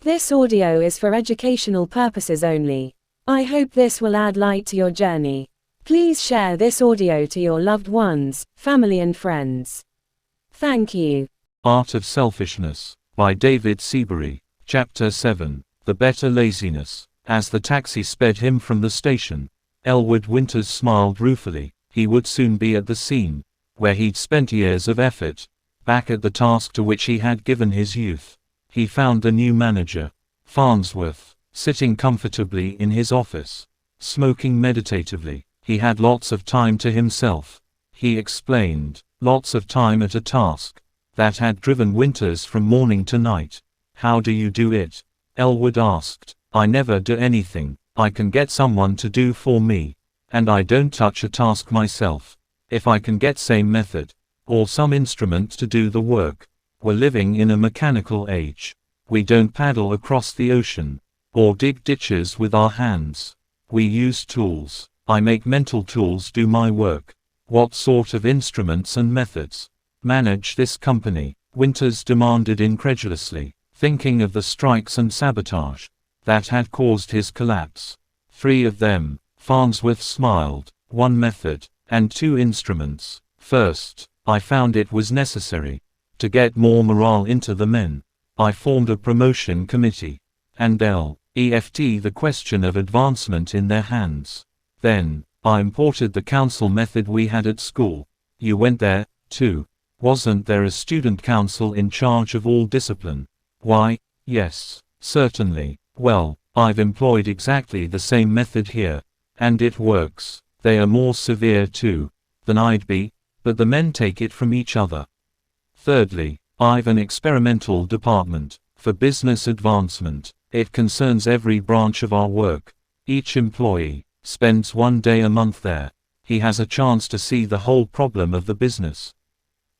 This audio is for educational purposes only. I hope this will add light to your journey. Please share this audio to your loved ones, family and friends. Thank you. Art of Selfishness, by David Seabury, Chapter 7, The Better Laziness. As the taxi sped him from the station, Elwood Winters smiled ruefully. He would soon be at the scene, where he'd spent years of effort, back at the task to which he had given his youth. He found the new manager, Farnsworth, sitting comfortably in his office, smoking meditatively. He had lots of time to himself, he explained, lots of time at a task that had driven Winters from morning to night. How do you do it? Elwood asked. I never do anything. I can get someone to do for me, and I don't touch a task myself. If I can get same method, or some instrument to do the work. We're living in a mechanical age. We don't paddle across the ocean, or dig ditches with our hands. We use tools. I make mental tools do my work. What sort of instruments and methods manage this company? Winters demanded incredulously, thinking of the strikes and sabotage that had caused his collapse. 3 of them, Farnsworth smiled, 1 method, and 2 instruments. First, I found it was necessary to get more morale into the men. I formed a promotion committee, and left the question of advancement in their hands. Then, I imported the council method we had at school. You went there, too. Wasn't there a student council in charge of all discipline? Why, yes, certainly. Well, I've employed exactly the same method here, and it works. They are more severe too than I'd be, but the men take it from each other. Thirdly, I've an experimental department for business advancement. It concerns every branch of our work. Each employee spends 1 day a month there. He has a chance to see the whole problem of the business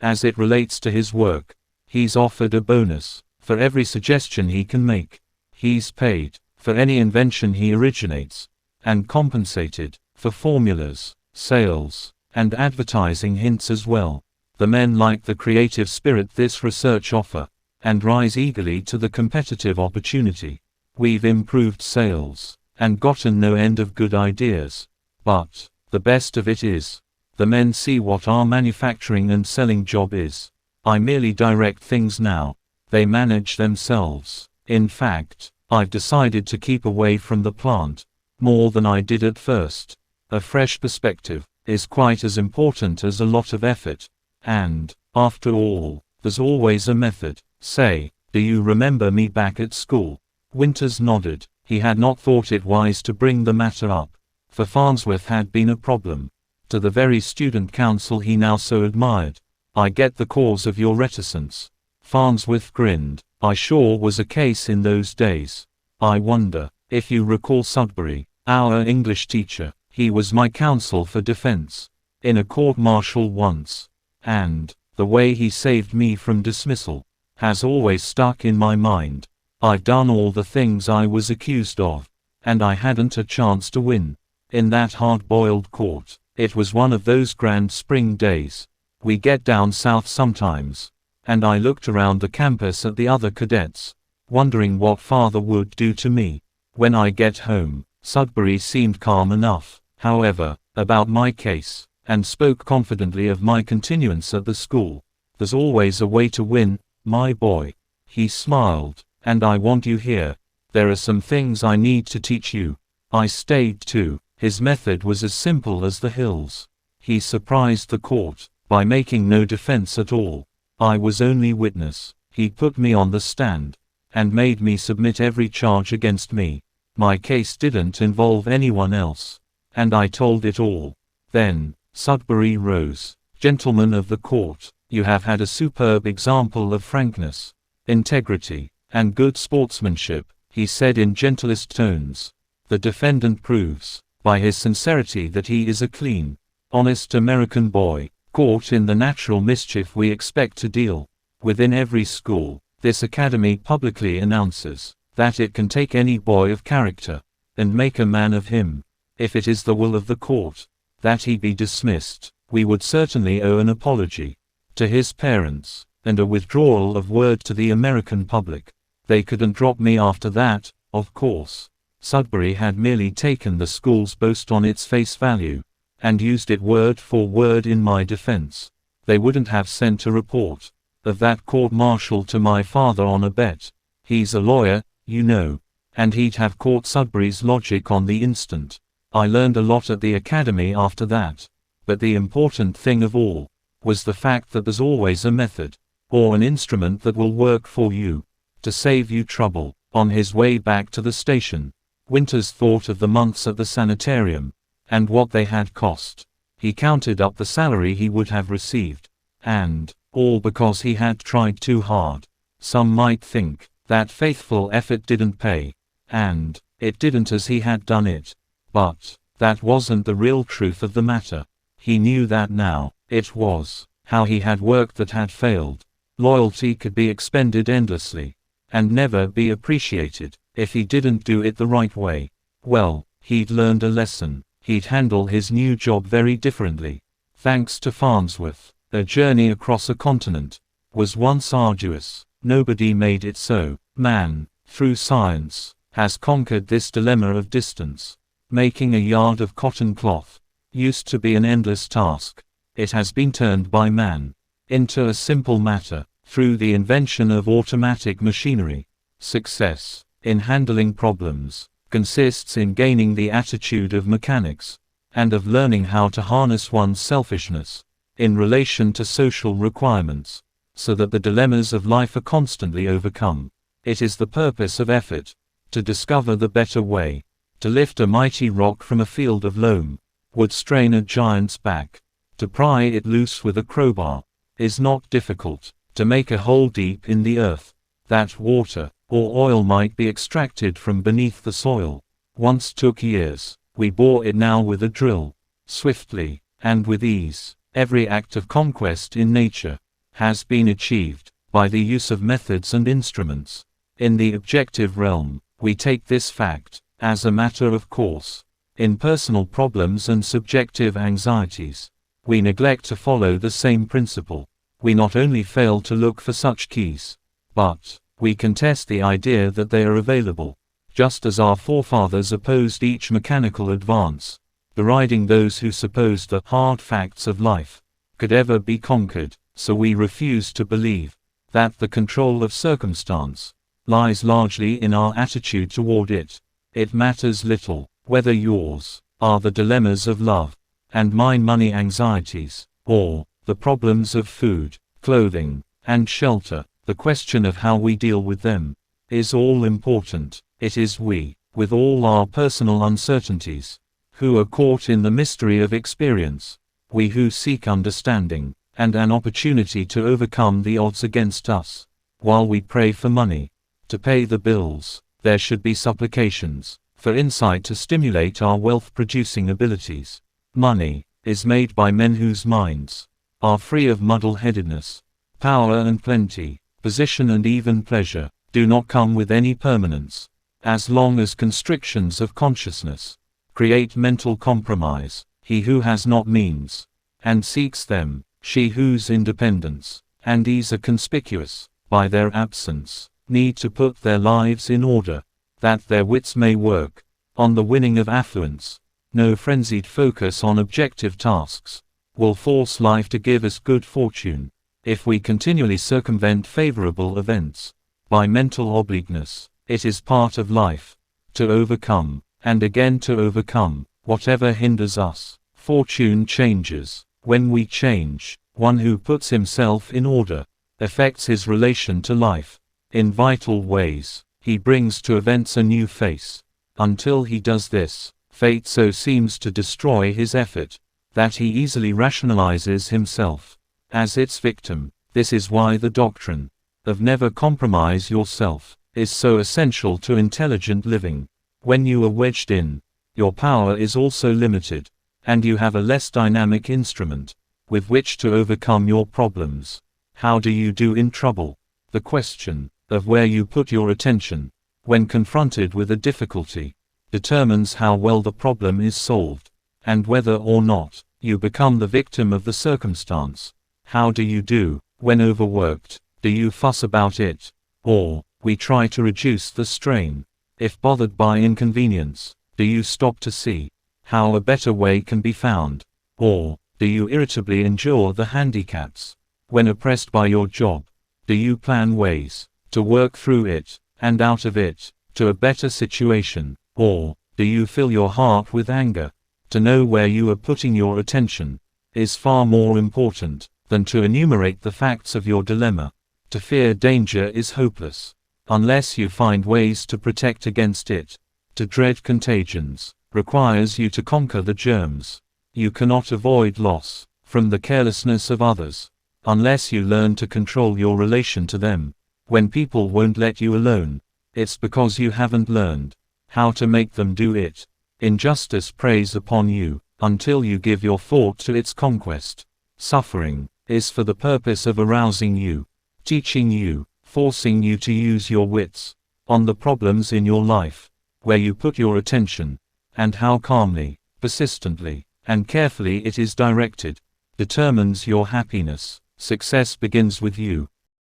as it relates to his work. He's offered a bonus for every suggestion he can make. He's paid for any invention he originates, and compensated for formulas, sales, and advertising hints as well. The men like the creative spirit this research offer, and rise eagerly to the competitive opportunity. We've improved sales, and gotten no end of good ideas. But the best of it is, the men see what our manufacturing and selling job is. I merely direct things now. They manage themselves. In fact, I've decided to keep away from the plant, more than I did at first. A fresh perspective is quite as important as a lot of effort. And, after all, there's always a method. Say, do you remember me back at school? Winters nodded. He had not thought it wise to bring the matter up, for Farnsworth had been a problem to the very student council he now so admired. I get the cause of your reticence. Farnsworth grinned. I sure was a case in those days. I wonder if you recall Sudbury, our English teacher. He was my counsel for defense in a court-martial once, and the way he saved me from dismissal has always stuck in my mind. I've done all the things I was accused of, and I hadn't a chance to win in that hard-boiled court. It was one of those grand spring days we get down south sometimes, and I looked around the campus at the other cadets, wondering what father would do to me when I get home. Sudbury seemed calm enough, however, about my case, and spoke confidently of my continuance at the school. There's always a way to win, my boy. He smiled. And I want you here. There are some things I need to teach you. I stayed too. His method was as simple as the hills. He surprised the court by making no defense at all. I was only witness. He put me on the stand and made me submit every charge against me. My case didn't involve anyone else, and I told it all. Then, Sudbury rose. Gentlemen of the court, you have had a superb example of frankness, integrity, and good sportsmanship, he said in gentlest tones. The defendant proves, by his sincerity, that he is a clean, honest American boy, caught in the natural mischief we expect to deal with in every school. This academy publicly announces that it can take any boy of character and make a man of him. If it is the will of the court that he be dismissed, we would certainly owe an apology to his parents, and a withdrawal of word to the American public. They couldn't drop me after that, of course. Sudbury had merely taken the school's boast on its face value, and used it word for word in my defense. They wouldn't have sent a report of that court-martial to my father on a bet. He's a lawyer, you know, and he'd have caught Sudbury's logic on the instant. I learned a lot at the academy after that, but the important thing of all was the fact that there's always a method, or an instrument that will work for you, to save you trouble. On his way back to the station, Winters thought of the months at the sanitarium, and what they had cost. He counted up the salary he would have received, and, all because he had tried too hard. Some might think that faithful effort didn't pay, and it didn't as he had done it. But that wasn't the real truth of the matter. He knew that now. It was how he had worked that had failed. Loyalty could be expended endlessly, and never be appreciated, if he didn't do it the right way. Well, he'd learned a lesson. He'd handle his new job very differently. Thanks to Farnsworth, a journey across a continent was once arduous. Nobody made it so. Man, through science, has conquered this dilemma of distance. Making a yard of cotton cloth used to be an endless task. It has been turned by man into a simple matter through the invention of automatic machinery. Success in handling problems consists in gaining the attitude of mechanics, and of learning how to harness one's selfishness in relation to social requirements, so that the dilemmas of life are constantly overcome. It is the purpose of effort to discover the better way. To lift a mighty rock from a field of loam would strain a giant's back. To pry it loose with a crowbar is not difficult. To make a hole deep in the earth, that water or oil might be extracted from beneath the soil, once took years. We bore it now with a drill, swiftly, and with ease. Every act of conquest in nature has been achieved by the use of methods and instruments. In the objective realm, we take this fact as a matter of course. In personal problems and subjective anxieties, we neglect to follow the same principle. We not only fail to look for such keys, but we contest the idea that they are available. Just as our forefathers opposed each mechanical advance, deriding those who supposed the hard facts of life could ever be conquered, so we refuse to believe that the control of circumstance lies largely in our attitude toward it. It matters little whether yours are the dilemmas of love, and mine money anxieties, or the problems of food, clothing, and shelter. The question of how we deal with them is all important. It is we, with all our personal uncertainties, who are caught in the mystery of experience. We who seek understanding, and an opportunity to overcome the odds against us. While we pray for money to pay the bills, there should be supplications for insight to stimulate our wealth-producing abilities. Money is made by men whose minds are free of muddle-headedness. Power and plenty, position and even pleasure, do not come with any permanence, as long as constrictions of consciousness create mental compromise. He who has not means, and seeks them, she whose independence and ease are conspicuous by their absence, need to put their lives in order, that their wits may work on the winning of affluence. No frenzied focus on objective tasks will force life to give us good fortune. If we continually circumvent favorable events by mental obliqueness, it is part of life to overcome, and again to overcome, whatever hinders us. Fortune changes when we change. One who puts himself in order affects his relation to life in vital ways. He brings to events a new face. Until he does this, fate so seems to destroy his effort that he easily rationalizes himself as its victim. This is why the doctrine of never compromise yourself is so essential to intelligent living. When you are wedged in, your power is also limited, and you have a less dynamic instrument with which to overcome your problems. How do you do in trouble? The question of where you put your attention when confronted with a difficulty determines how well the problem is solved, and whether or not you become the victim of the circumstance. How do you do when overworked? Do you fuss about it, or We try to reduce the strain. If bothered by inconvenience, do you stop to see how a better way can be found? Or, do you irritably endure the handicaps? When oppressed by your job, do you plan ways to work through it, and out of it, to a better situation? Or, do you fill your heart with anger? To know where you are putting your attention is far more important than to enumerate the facts of your dilemma. To fear danger is hopeless, unless you find ways to protect against it. To dread contagions requires you to conquer the germs. You cannot avoid loss from the carelessness of others, unless you learn to control your relation to them. When people won't let you alone, it's because you haven't learned how to make them do it. Injustice preys upon you until you give your thought to its conquest. Suffering is for the purpose of arousing you, teaching you, forcing you to use your wits on the problems in your life. Where you put your attention, and how calmly, persistently, and carefully it is directed, determines your happiness. Success begins with you.